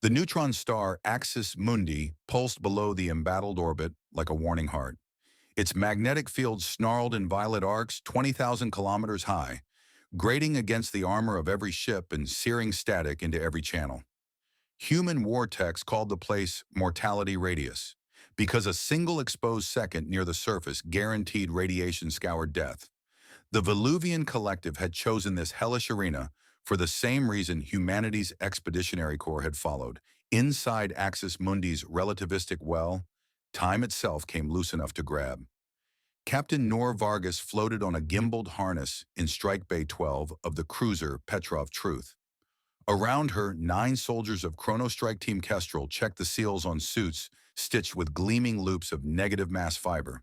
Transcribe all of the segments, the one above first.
The neutron star Axis Mundi pulsed below the embattled orbit like a warning heart. Its magnetic field snarled in violet arcs 20,000 kilometers high, grating against the armor of every ship and searing static into every channel. Human war techs called the place mortality radius, because a single exposed second near the surface guaranteed radiation-scoured death. The Veluvian Collective had chosen this hellish arena for the same reason humanity's Expeditionary Corps had followed. Inside Axis Mundi's relativistic well, time itself came loose enough to grab. Captain Nor Vargas floated on a gimbaled harness in Strike Bay 12 of the cruiser Petrov Truth. Around her, 9 soldiers of Chrono Strike Team Kestrel checked the seals on suits stitched with gleaming loops of negative mass fiber.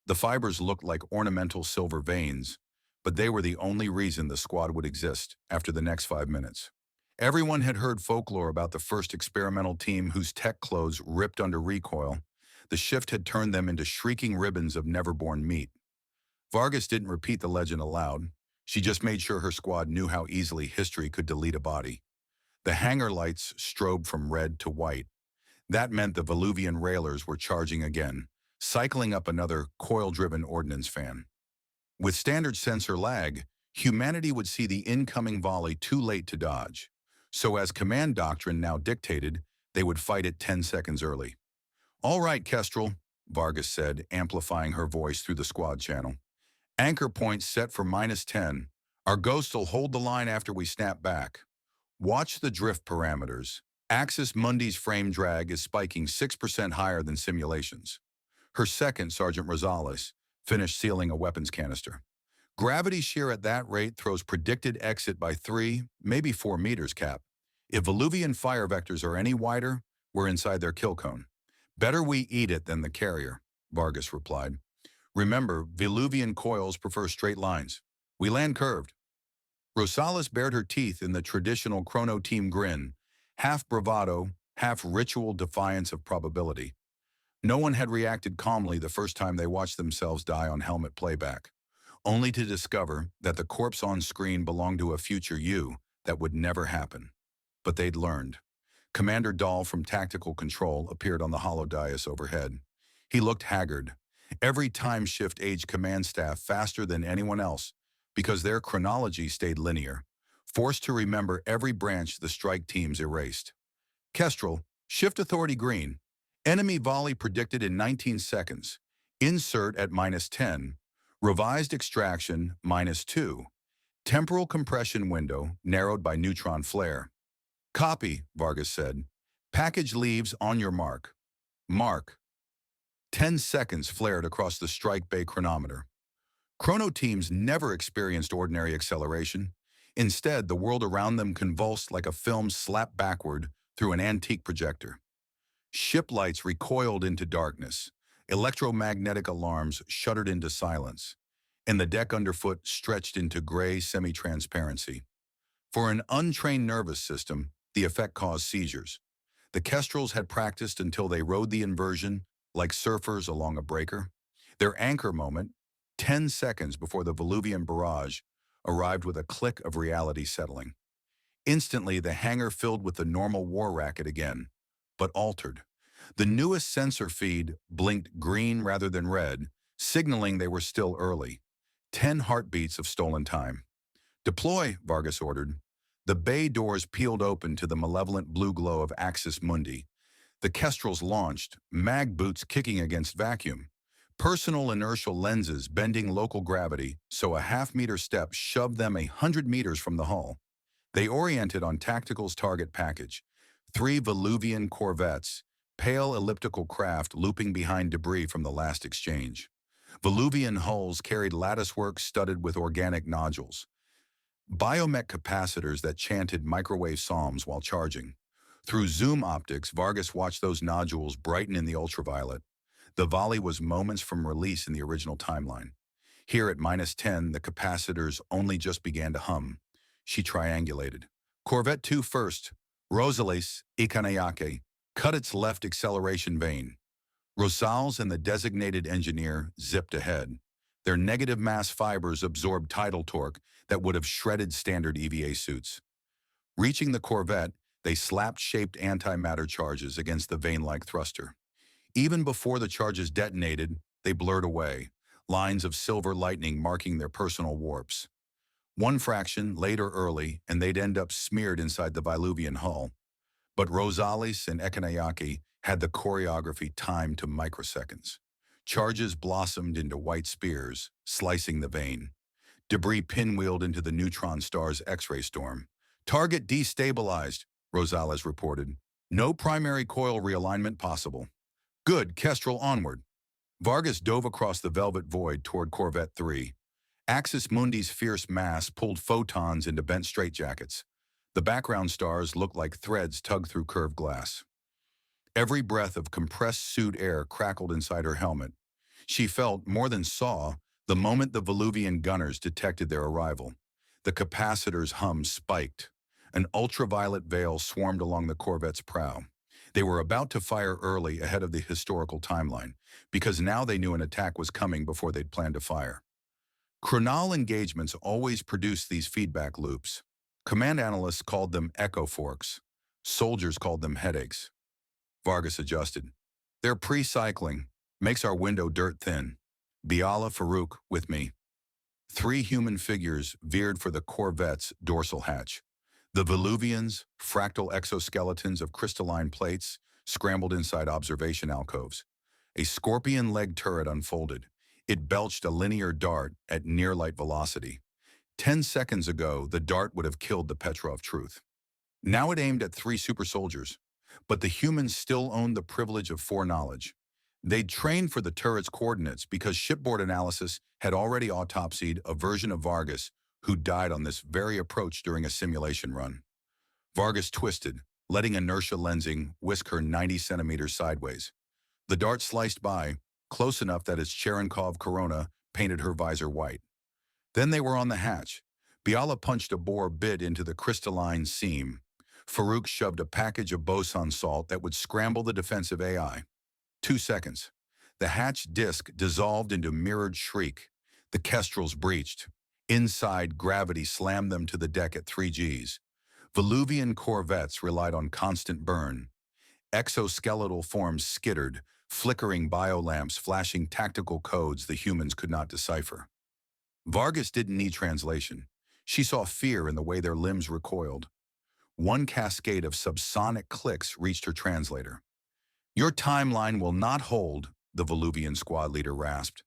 The fibers looked like ornamental silver veins, but they were the only reason the squad would exist after the next 5 minutes. Everyone had heard folklore about the first experimental team whose tech clothes ripped under recoil. The shift had turned them into shrieking ribbons of never-born meat. Vargas didn't repeat the legend aloud. She just made sure her squad knew how easily history could delete a body. The hangar lights strobed from red to white. That meant the Veluvian railers were charging again, cycling up another coil-driven ordnance fan. With standard sensor lag, humanity would see the incoming volley too late to dodge. So as command doctrine now dictated, they would fight it 10 seconds early. "All right, Kestrel," Vargas said, amplifying her voice through the squad channel. "Anchor point set for -10. Our Ghost'll hold the line after we snap back. Watch the drift parameters. Axis Mundi's frame drag is spiking 6% higher than simulations." Her second, Sergeant Rosales, finished sealing a weapons canister. "Gravity shear at that rate throws predicted exit by 3, maybe 4 meters, Cap. If Veluvian fire vectors are any wider, we're inside their kill cone. Better we eat it than the carrier," Vargas replied. "Remember, Veluvian coils prefer straight lines. We land curved." Rosales bared her teeth in the traditional Chrono Team grin, half bravado, half ritual defiance of probability. No one had reacted calmly the first time they watched themselves die on helmet playback, only to discover that the corpse on screen belonged to a future you that would never happen. But they'd learned. Commander Dahl from Tactical Control appeared on the holodais overhead. He looked haggard. Every time shift aged command staff faster than anyone else because their chronology stayed linear, forced to remember every branch the strike teams erased. "Kestrel, shift authority green. Enemy volley predicted in 19 seconds. Insert at -10. Revised extraction -2. Temporal compression window narrowed by neutron flare." "Copy," Vargas said. "Package leaves on your mark." Mark. 10 seconds flared across the strike bay chronometer. Chrono teams never experienced ordinary acceleration. Instead, the world around them convulsed like a film slapped backward through an antique projector. Ship lights recoiled into darkness. Electromagnetic alarms shuddered into silence, and the deck underfoot stretched into gray semi-transparency. For an untrained nervous system, the effect caused seizures. The Kestrels had practiced until they rode the inversion like surfers along a breaker. Their anchor moment, 10 seconds before the Veluvian barrage, arrived with a click of reality settling. Instantly, the hangar filled with the normal war racket again, but altered. The newest sensor feed blinked green rather than red, signaling they were still early. 10 heartbeats of stolen time. "Deploy," Vargas ordered. The bay doors peeled open to the malevolent blue glow of Axis Mundi. The Kestrels launched, mag boots kicking against vacuum. Personal inertial lenses bending local gravity, so a half-meter step shoved them 100 meters from the hull. They oriented on Tactical's target package. 3 Veluvian corvettes, pale elliptical craft looping behind debris from the last exchange. Veluvian hulls carried latticework studded with organic nodules. Biomech capacitors that chanted microwave psalms while charging. Through zoom optics, Vargas watched those nodules brighten in the ultraviolet. The volley was moments from release in the original timeline. Here at -10, the capacitors only just began to hum. She triangulated. "Corvette 2 first. Rosales, Ikanayake. Cut its left acceleration vane." Rosales and the designated engineer zipped ahead. Their negative mass fibers absorbed tidal torque that would have shredded standard EVA suits. Reaching the Corvette, They slapped shaped antimatter charges against the vein-like thruster. Even before the charges detonated, they blurred away, lines of silver lightning marking their personal warps. One fraction, late or early, and they'd end up smeared inside the Viluvian hull. But Rosales and Ekanayaki had the choreography timed to microseconds. Charges blossomed into white spears, slicing the vein. Debris pinwheeled into the neutron star's X-ray storm. Target destabilized, Rosales reported. No primary coil realignment possible. Good, Kestrel onward. Vargas dove across the velvet void toward Corvette 3. Axis Mundi's fierce mass pulled photons into bent straitjackets. The background stars looked like threads tugged through curved glass. Every breath of compressed suit air crackled inside her helmet. She felt, more than saw, the moment the Viluvian gunners detected their arrival. The capacitor's hum spiked. An ultraviolet veil swarmed along the Corvette's prow. They were about to fire early ahead of the historical timeline, because now they knew an attack was coming before they'd planned to fire. Chronal engagements always produce these feedback loops. Command analysts called them echo forks. Soldiers called them headaches. Vargas adjusted. They're pre-cycling. Makes our window dirt thin. Biala, Farouk, with me. 3 human figures veered for the Corvette's dorsal hatch. The Viluvians, fractal exoskeletons of crystalline plates, scrambled inside observation alcoves. A scorpion-legged turret unfolded. It belched a linear dart at near-light velocity. 10 seconds ago, the dart would have killed the Petrov truth. Now it aimed at 3 super soldiers. But the humans still owned the privilege of foreknowledge. They'd trained for the turret's coordinates because shipboard analysis had already autopsied a version of Vargas who died on this very approach during a simulation run. Vargas twisted, letting inertia lensing whisk her 90 centimeters sideways. The dart sliced by, close enough that its Cherenkov corona painted her visor white. Then they were on the hatch. Biala punched a bore bit into the crystalline seam. Farouk shoved a package of boson salt that would scramble the defensive AI. 2 seconds. The hatch disc dissolved into mirrored shriek. The kestrels breached. Inside, gravity slammed them to the deck at 3 Gs. Viluvian corvettes relied on constant burn. Exoskeletal forms skittered, flickering biolamps flashing tactical codes the humans could not decipher. Vargas didn't need translation. She saw fear in the way their limbs recoiled. One cascade of subsonic clicks reached her translator. Your timeline will not hold, the Viluvian squad leader rasped.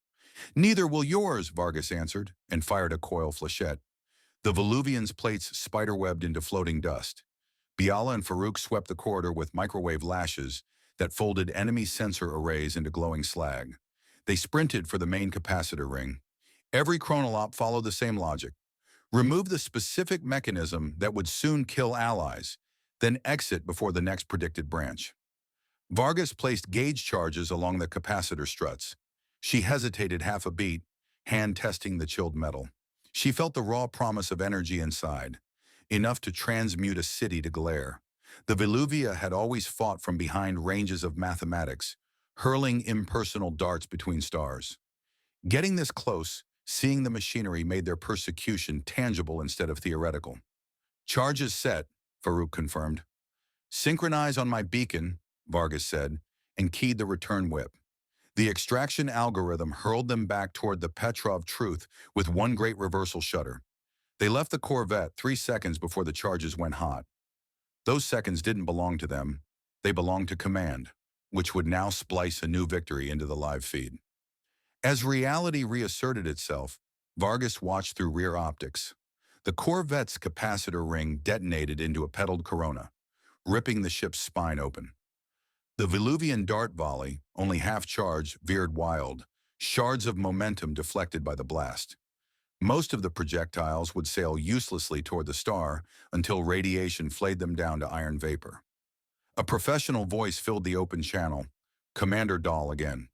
Neither will yours, Vargas answered, and fired a coil flechette. The Viluvian's plates spiderwebbed into floating dust. Biala and Farouk swept the corridor with microwave lashes that folded enemy sensor arrays into glowing slag. They sprinted for the main capacitor ring. Every chronolop followed the same logic. Remove the specific mechanism that would soon kill allies, then exit before the next predicted branch. Vargas placed gauge charges along the capacitor struts. She hesitated half a beat, hand testing the chilled metal. She felt the raw promise of energy inside, enough to transmute a city to glare. The Viluvia had always fought from behind ranges of mathematics, hurling impersonal darts between stars. Getting this close, seeing the machinery made their persecution tangible instead of theoretical. Charges set, Farouk confirmed. Synchronize on my beacon, Vargas said, and keyed the return whip. The extraction algorithm hurled them back toward the Petrov truth with one great reversal shudder. They left the Corvette 3 seconds before the charges went hot. Those seconds didn't belong to them. They belonged to Command, which would now splice a new victory into the live feed. As reality reasserted itself, Vargas watched through rear optics. The Corvette's capacitor ring detonated into a petaled corona, ripping the ship's spine open. The Viluvian dart volley, only half charged, veered wild, shards of momentum deflected by the blast. Most of the projectiles would sail uselessly toward the star until radiation flayed them down to iron vapor. A professional voice filled the open channel. Commander Dahl again.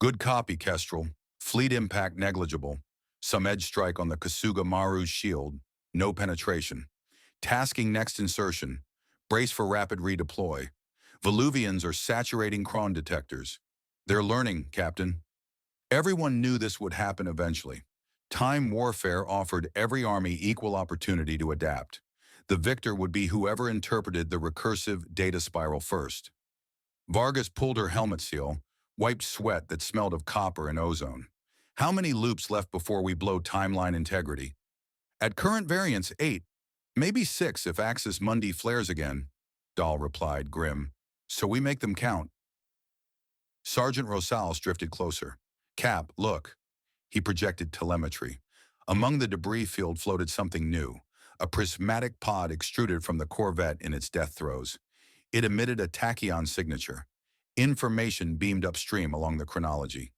Good copy, Kestrel. Fleet impact negligible. Some edge strike on the Kasuga Maru's shield. No penetration. Tasking next insertion. Brace for rapid redeploy. Viluvians are saturating Kron detectors. They're learning, Captain. Everyone knew this would happen eventually. Time warfare offered every army equal opportunity to adapt. The victor would be whoever interpreted the recursive data spiral first. Vargas pulled her helmet seal, wiped sweat that smelled of copper and ozone. How many loops left before we blow timeline integrity? At current variance, 8. Maybe 6 if Axis Mundi flares again, Dahl replied, grim. So we make them count. Sergeant Rosales drifted closer. Cap, look. He projected telemetry. Among the debris field floated something new, a prismatic pod extruded from the Corvette in its death throes. It emitted a tachyon signature. Information beamed upstream along the chronology.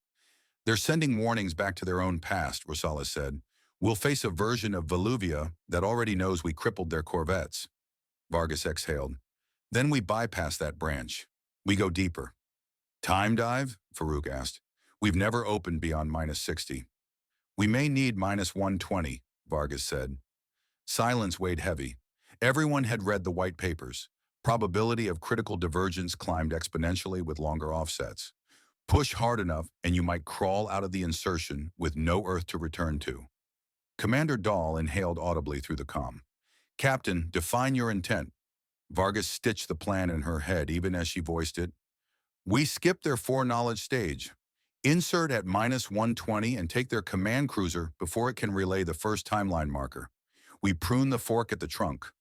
They're sending warnings back to their own past, Rosales said. We'll face a version of Voluvia that already knows we crippled their Corvettes. Vargas exhaled. Then we bypass that branch. We go deeper. Time dive? Farouk asked. We've never opened beyond -60. We may need -120, Vargas said. Silence weighed heavy. Everyone had read the white papers. Probability of critical divergence climbed exponentially with longer offsets. Push hard enough and you might crawl out of the insertion with no Earth to return to. Commander Dahl inhaled audibly through the comm. Captain, define your intent. Vargas stitched the plan in her head even as she voiced it. We skip their foreknowledge stage. Insert at -120 and take their command cruiser before it can relay the first timeline marker. We prune the fork at the trunk.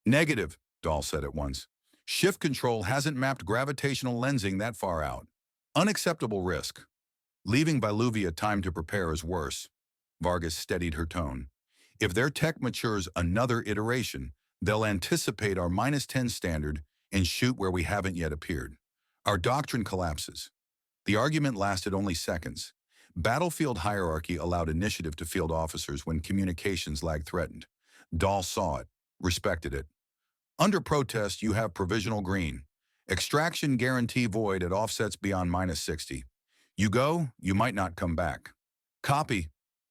Negative, Dahl said at once. Shift control hasn't mapped gravitational lensing that far out. Unacceptable risk. Leaving Voluvia time to prepare is worse. Vargas steadied her tone. If their tech matures another iteration, they'll anticipate our -10 standard and shoot where we haven't yet appeared. Our doctrine collapses. The argument lasted only seconds. Battlefield hierarchy allowed initiative to field officers when communications lag threatened. Dahl saw it, respected it. Under protest, you have provisional green. Extraction guarantee void at offsets beyond -60. You go, you might not come back. Copy.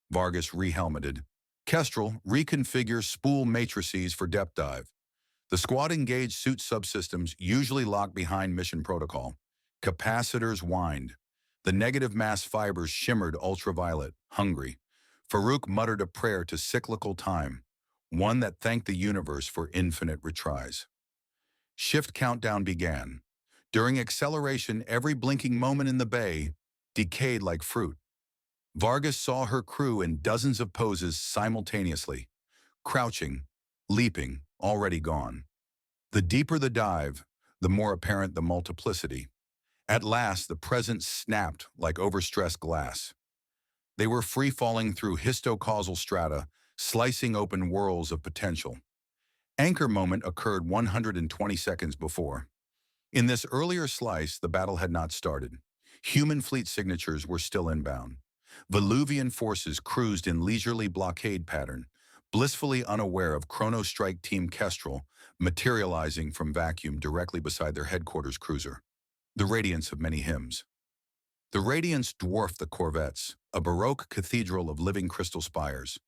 Vargas rehelmeted. Kestrel, reconfigure spool matrices for depth dive. The squad engaged suit subsystems usually lock behind mission protocol. Capacitors whined. The negative mass fibers shimmered ultraviolet, hungry. Farouk muttered a prayer to cyclical time, one that thanked the universe for infinite retries. Shift countdown began. During acceleration, every blinking moment in the bay decayed like fruit. Vargas saw her crew in dozens of poses simultaneously, crouching, leaping, already gone. The deeper the dive, the more apparent the multiplicity. At last, the present snapped like overstressed glass. They were free-falling through histocausal strata, slicing open whirls of potential. Anchor moment occurred 120 seconds before. In this earlier slice, the battle had not started. Human fleet signatures were still inbound. Voluvian forces cruised in leisurely blockade pattern, blissfully unaware of Chrono Strike Team Kestrel materializing from vacuum directly beside their headquarters cruiser. The radiance of many hymns. The radiance dwarfed the Corvettes, a Baroque cathedral of living crystal spires.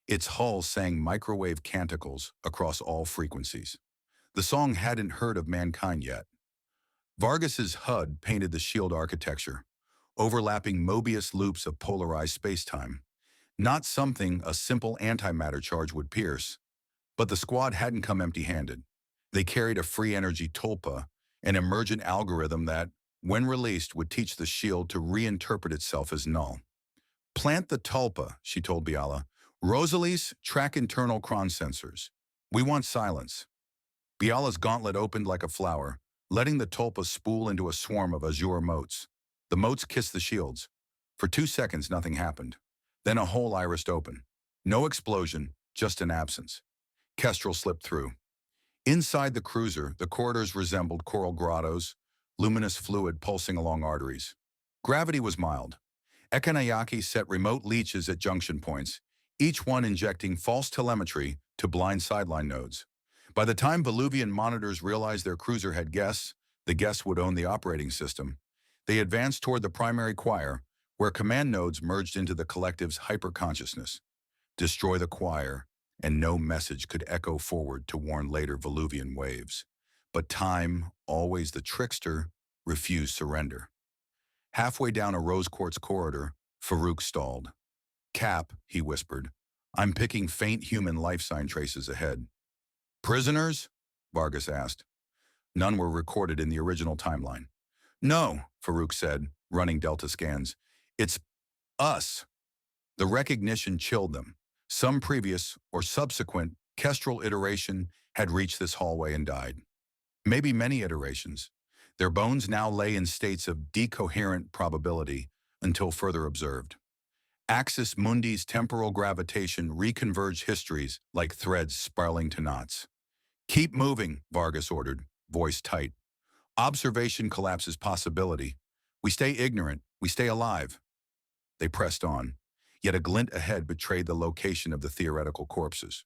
Its hull sang microwave canticles across all frequencies. The song hadn't heard of mankind yet. Vargas's HUD painted the shield architecture, overlapping Mobius loops of polarized spacetime. Not something a simple antimatter charge would pierce. But the squad hadn't come empty-handed. They carried a free energy tulpa, an emergent algorithm that, when released, would teach the shield to reinterpret itself as null. Plant the tulpa, she told Biala. Rosales, track internal cron sensors. We want silence. Biala's gauntlet opened like a flower, letting the tulpa spool into a swarm of azure motes. The motes kissed the shields. For 2 seconds, nothing happened. Then a hole irised open. No explosion, just an absence. Kestrel slipped through. Inside the cruiser, the corridors resembled coral grottos, luminous fluid pulsing along arteries. Gravity was mild. Ekanayaki set remote leeches at junction points, each one injecting false telemetry to blind sideline nodes. By the time Voluvian monitors realized their cruiser had guests, the guests would own the operating system. They advanced toward the primary choir, where command nodes merged into the collective's hyperconsciousness. Destroy the choir, and no message could echo forward to warn later Voluvian waves. But time, always the trickster, refused surrender. Halfway down a rose quartz corridor, Farouk stalled. Cap, he whispered. I'm picking faint human life sign traces ahead. Prisoners? Vargas asked. None were recorded in the original timeline. No, Farouk said, running Delta scans. It's us. The recognition chilled them. Some previous or subsequent Kestrel iteration had reached this hallway and died. Maybe many iterations. Their bones now lay in states of decoherent probability until further observed. Axis Mundi's temporal gravitation reconverged histories like threads spiraling to knots. Keep moving, Vargas ordered, voice tight. Observation collapses possibility. We stay ignorant, we stay alive. They pressed on, yet a glint ahead betrayed the location of the theoretical corpses.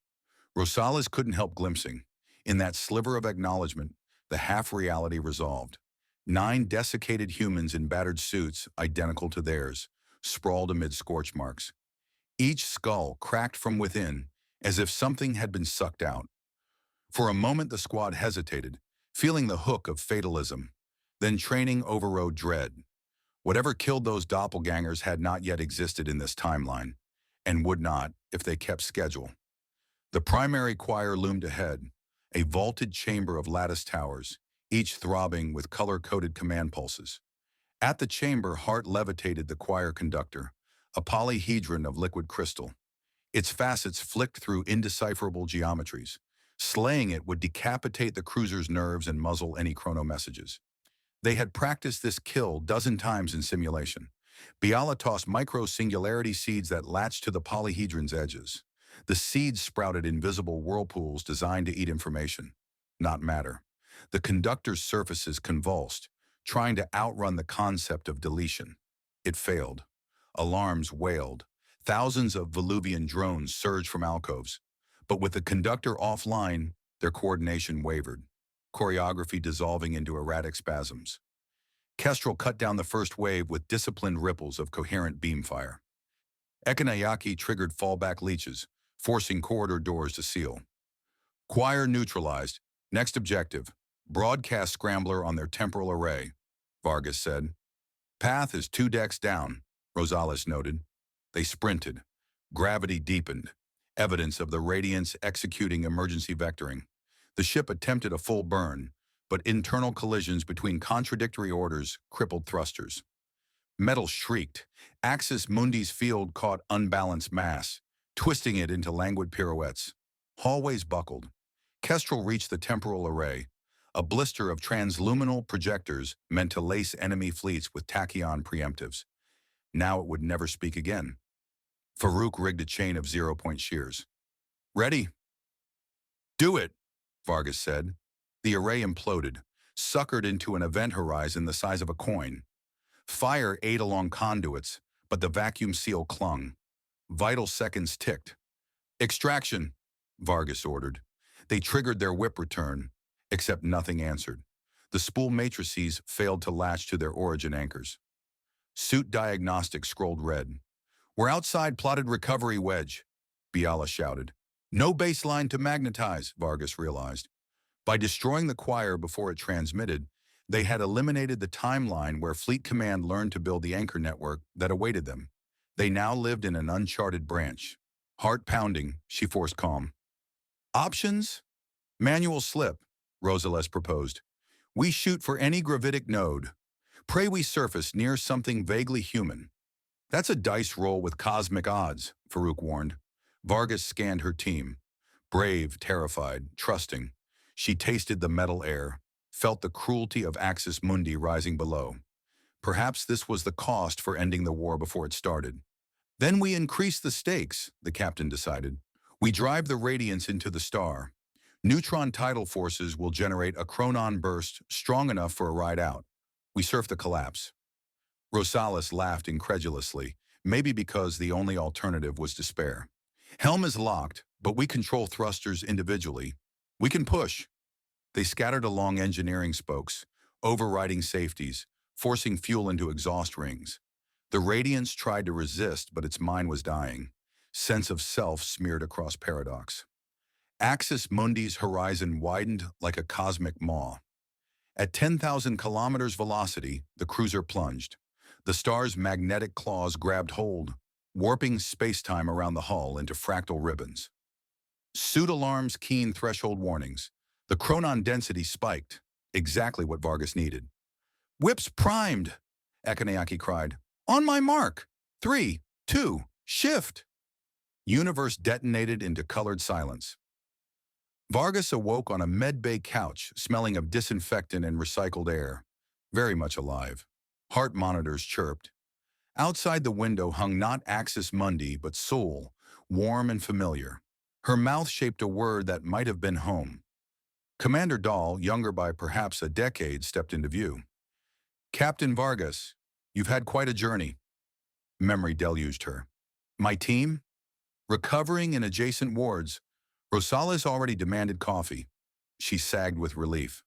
Rosales couldn't help glimpsing. In that sliver of acknowledgement, the half-reality resolved. 9 desiccated humans in battered suits identical to theirs, sprawled amid scorch marks. Each skull cracked from within, as if something had been sucked out. For a moment the squad hesitated, feeling the hook of fatalism. Then training overrode dread. Whatever killed those doppelgangers had not yet existed in this timeline, and would not if they kept schedule. The primary choir loomed ahead, a vaulted chamber of lattice towers, each throbbing with color-coded command pulses. At the chamber, Hart levitated the choir conductor, a polyhedron of liquid crystal. Its facets flicked through indecipherable geometries. Slaying it would decapitate the cruiser's nerves and muzzle any chrono messages. They had practiced this kill dozen times in simulation. Biala tossed micro-singularity seeds that latched to the polyhedron's edges. The seeds sprouted invisible whirlpools designed to eat information, not matter. The conductor's surfaces convulsed, trying to outrun the concept of deletion. It failed. Alarms wailed. Thousands of Veluvian drones surged from alcoves. But with the conductor offline, their coordination wavered, choreography dissolving into erratic spasms. Kestrel cut down the first wave with disciplined ripples of coherent beamfire. Ekanayaki triggered fallback leeches, forcing corridor doors to seal. Choir neutralized. Next objective, broadcast scrambler on their temporal array, Vargas said. Path is 2 decks down, Rosales noted. They sprinted. Gravity deepened, evidence of the radiance executing emergency vectoring. The ship attempted a full burn, but internal collisions between contradictory orders crippled thrusters. Metal shrieked. Axis Mundi's field caught unbalanced mass, twisting it into languid pirouettes. Hallways buckled. Kestrel reached the temporal array, a blister of transluminal projectors meant to lace enemy fleets with tachyon preemptives. Now it would never speak again. Farouk rigged a chain of 0-point shears. Ready? Do it, Vargas said. The array imploded, suckered into an event horizon the size of a coin. Fire ate along conduits, but the vacuum seal clung. Vital seconds ticked. Extraction, Vargas ordered. They triggered their whip return, except nothing answered. The spool matrices failed to latch to their origin anchors. Suit diagnostics scrolled red. We're outside plotted recovery wedge, Biala shouted. No baseline to magnetize, Vargas realized. By destroying the choir before it transmitted, they had eliminated the timeline where Fleet Command learned to build the anchor network that awaited them. They now lived in an uncharted branch. Heart pounding, she forced calm. Options? Manual slip, Rosales proposed. We shoot for any gravitic node. Pray we surface near something vaguely human. That's a dice roll with cosmic odds, Farouk warned. Vargas scanned her team. Brave, terrified, trusting. She tasted the metal air, felt the cruelty of Axis Mundi rising below. Perhaps this was the cost for ending the war before it started. Then we increase the stakes, the captain decided. We drive the radiance into the star. Neutron tidal forces will generate a chronon burst strong enough for a ride out. We surf the collapse. Rosales laughed incredulously, maybe because the only alternative was despair. Helm is locked, but we control thrusters individually. We can push. They scattered along engineering spokes, overriding safeties, forcing fuel into exhaust rings. The Radiance tried to resist, but its mind was dying. Sense of self smeared across paradox. Axis Mundi's horizon widened like a cosmic maw. At 10,000 kilometers velocity, the cruiser plunged. The star's magnetic claws grabbed hold, warping space-time around the hull into fractal ribbons. Suit alarms, keen threshold warnings. The chronon density spiked, exactly what Vargas needed. Whips primed, Akanayaki cried. On my mark. 3, 2, shift. Universe detonated into colored silence. Vargas awoke on a med-bay couch, smelling of disinfectant and recycled air. Very much alive. Heart monitors chirped. Outside the window hung not Axis Mundi, but Soul, warm and familiar. Her mouth shaped a word that might have been home. Commander Dahl, younger by perhaps a decade, stepped into view. Captain Vargas, you've had quite a journey. Memory deluged her. My team? Recovering in adjacent wards. Rosales already demanded coffee. She sagged with relief.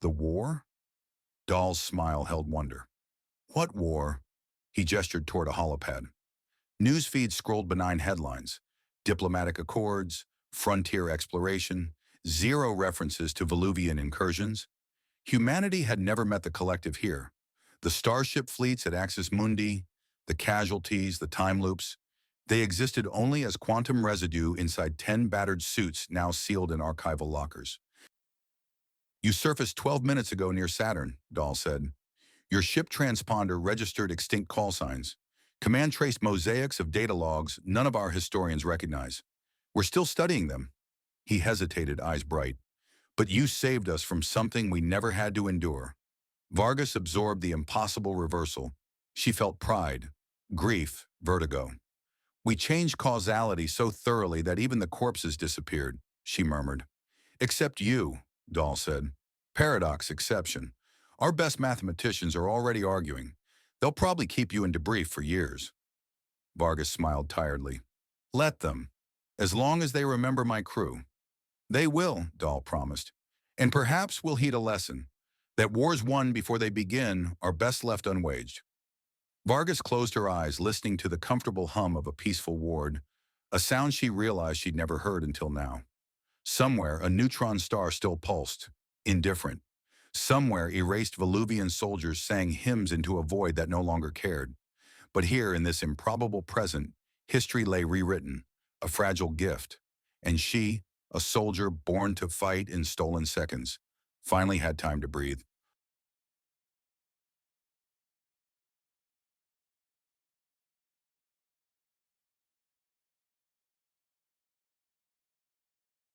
The war? Dahl's smile held wonder. What war? He gestured toward a holopad. Newsfeed scrolled benign headlines. Diplomatic accords, frontier exploration, zero references to Voluvian incursions. Humanity had never met the collective here. The starship fleets at Axis Mundi, the casualties, the time loops, they existed only as quantum residue inside 10 battered suits now sealed in archival lockers. You surfaced 12 minutes ago near Saturn, Dahl said. Your ship transponder registered extinct call signs. Command traced mosaics of data logs none of our historians recognize. We're still studying them. He hesitated, eyes bright. But you saved us from something we never had to endure. Vargas absorbed the impossible reversal. She felt pride, grief, vertigo. We changed causality so thoroughly that even the corpses disappeared, she murmured. Except you, Dahl said. Paradox exception. Our best mathematicians are already arguing. They'll probably keep you in debrief for years. Vargas smiled tiredly. Let them. As long as they remember my crew. They will, Dahl promised. And perhaps we'll heed a lesson. That wars won before they begin are best left unwaged. Vargas closed her eyes, listening to the comfortable hum of a peaceful ward, a sound she realized she'd never heard until now. Somewhere, a neutron star still pulsed, indifferent. Somewhere, erased Voluvian soldiers sang hymns into a void that no longer cared. But here, in this improbable present, history lay rewritten, a fragile gift. And she, a soldier born to fight in stolen seconds, finally had time to breathe.